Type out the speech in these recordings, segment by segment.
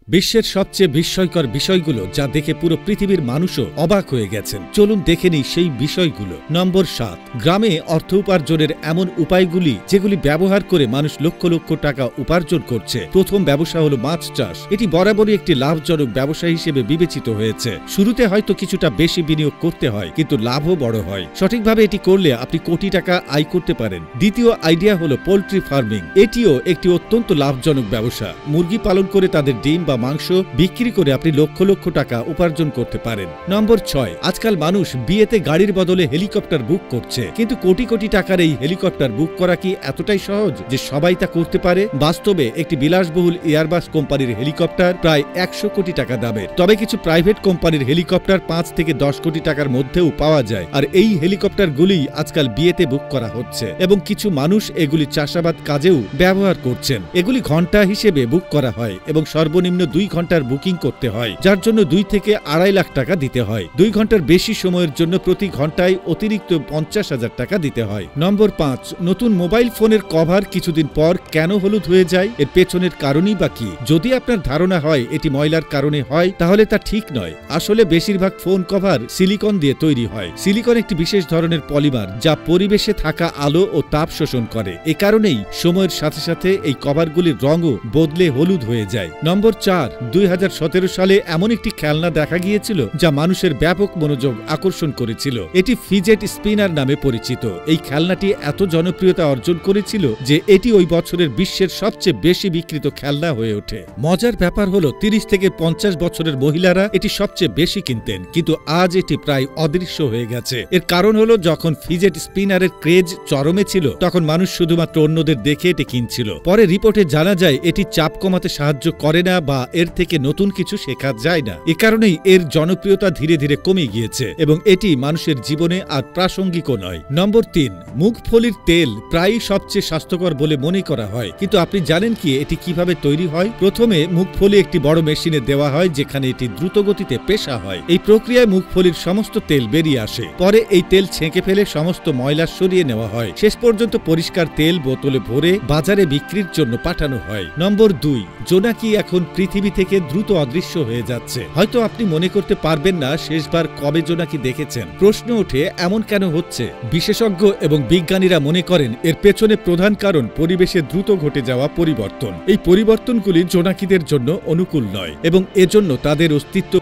বিশ্বের সবচেয়ে বিস্ময়কর বিষয়গুলো যা দেখে পুরো পৃথিবীর মানুষও অবাক হয়ে গেছেন। চলুন দেখে নিই সেই বিষয়গুলো। নম্বর 7, গ্রামে অর্থ উপার্জনের এমন উপায়গুলি যেগুলি ব্যবহার করে মানুষ লক্ষ লক্ষ টাকা উপার্জন করছে। প্রথম ব্যবসা হলো মাছ চাষ। এটি বরাবরই একটি লাভজনক ব্যবসা হিসেবে বিবেচিত হয়েছে। শুরুতে হয়তো কিছুটা বেশি বিনিয়োগ করতে হয়, কিন্তু লাভও বড় হয়। সঠিকভাবে এটি করলে আপনি কোটি টাকা আয় করতে পারেন। দ্বিতীয় আইডিয়া হলো পোল্ট্রি ফার্মিং। এটিও একটি অত্যন্ত লাভজনক ব্যবসা। মুরগি পালন করে তাদের ডিম বা মাংস বিক্রি করে আপনি লক্ষ লক্ষ টাকা উপার্জন করতে পারেন। নম্বর 6, আজকাল মানুষ বিয়েতে গাড়ির বদলে হেলিকপ্টার বুক করছে, কিন্তু কোটি কোটি টাকার এই হেলিকপ্টার বুক করা কি এতটাই সহজ যে সবাই তা করতে পারে? বাস্তবে একটি বিলাসবহুল এয়ারবাস কোম্পানির হেলিকপ্টার প্রায় 100 কোটি টাকা দামের। তবে কিছু প্রাইভেট কোম্পানির হেলিকপ্টার 5 থেকে 10 কোটি টাকার মধ্যেও পাওয়া যায়। আর এই হেলিকপ্টারগুলি আজকাল বিয়েতে বুক করা হচ্ছে এবং কিছু মানুষ এগুলি চাষাবাদ কাজেও ব্যবহার করছেন। এগুলি ঘন্টা হিসেবে বুক করা হয় এবং সর্বনিম্ন 2 ঘন্টার বুকিং করতে হয়, যার জন্য 2 থেকে 2.5 লাখ টাকা দিতে হয়। 2 ঘন্টার বেশি সময়ের জন্য প্রতি ঘন্টায় অতিরিক্ত 50,000 টাকা দিতে হয়। নম্বর 5, নতুন মোবাইল ফোনের কভার কিছুদিন পর কেন হলুদ হয়ে যায়? এর পেছনের কারণই বা কি? যদি আপনার ধারণা হয় এটি ময়লার কারণে হয়, তাহলে তা ঠিক নয়। আসলে বেশিরভাগ ফোন কভার সিলিকন দিয়ে তৈরি হয়। সিলিকন একটি বিশেষ ধরনের পলিমার যা পরিবেশে থাকা আলো ও তাপ শোষণ করে। এ কারণেই সময়ের সাথে সাথে এই কভারগুলির রঙও বদলে হলুদ হয়ে যায়। নম্বর 4, 2017 সালে এমন একটি খেলনা দেখা গিয়েছিল যা মানুষের ব্যাপক মনোযোগ আকর্ষণ করেছিল। এটি ফিজেট স্পিনার নামে পরিচিত। এই খেলনাটি এত জনপ্রিয়তা অর্জন করেছিল যে এটি ওই বছরের বিশ্বের সবচেয়ে বেশি বিক্রিত খেলনা হয়ে ওঠে। মজার ব্যাপার হলো 30 থেকে 50 বছরের মহিলারা এটি সবচেয়ে বেশি কিনতেন, কিন্তু আজ এটি প্রায় অদৃশ্য হয়ে গেছে। এর কারণ হলো যখন ফিজেট স্পিনারের ক্রেজ চরমে ছিল তখন মানুষ শুধুমাত্র অন্যদের দেখে এটি কিনছিল। পরে রিপোর্টে জানা যায় এটি চাপ কমাতে সাহায্য করে না বা এর থেকে নতুন কিছু শেখা যায় না। এ কারণেই এর জনপ্রিয়তা ধীরে ধীরে কমে গিয়েছে এবং এটি মানুষের জীবনে আর প্রাসঙ্গিকও নয়। নম্বর 3, মুগফলির তেল প্রায়ই সবচেয়ে স্বাস্থ্যকর বলে মনে করা হয়, কিন্তু আপনি জানেন কি এটি কিভাবে তৈরি হয়? প্রথমে মুগফলি একটি বড় মেশিনে দেওয়া হয় যেখানে এটি দ্রুত গতিতে পেষা হয়। এই প্রক্রিয়ায় মুগফলির সমস্ত তেল বেরিয়ে আসে। পরে এই তেল ছেঁকে ফেলে সমস্ত ময়লা সরিয়ে নেওয়া হয়। শেষ পর্যন্ত পরিষ্কার তেল বোতলে ভরে বাজারে বিক্রির জন্য পাঠানো হয়। নম্বর 2, জোনাকি এখন পৃথিবী থেকে দ্রুত অদৃশ্য হয়ে যাচ্ছে। হয়তো আপনি মনে করতে পারবেন না শেষবার কবে জোনাকি দেখেছেন। প্রশ্ন ওঠে এমন কেন হচ্ছে? বিশেষজ্ঞ এবং বিজ্ঞানীরা মনে করেন এর পেছনে প্রধান কারণ পরিবেশে দ্রুত ঘটে যাওয়া পরিবর্তন। এই পরিবর্তনগুলি জোনাকিদের জন্য অনুকূল নয় এবং এজন্য তাদের অস্তিত্ব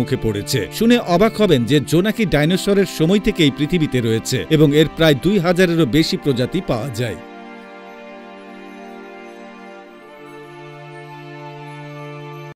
মুখে পড়েছে। শুনে অবাক হবেন যে জোনাকি ডাইনোসরের সময় থেকেই পৃথিবীতে রয়েছে এবং এর প্রায় 2000-এরও বেশি প্রজাতি পাওয়া যায়।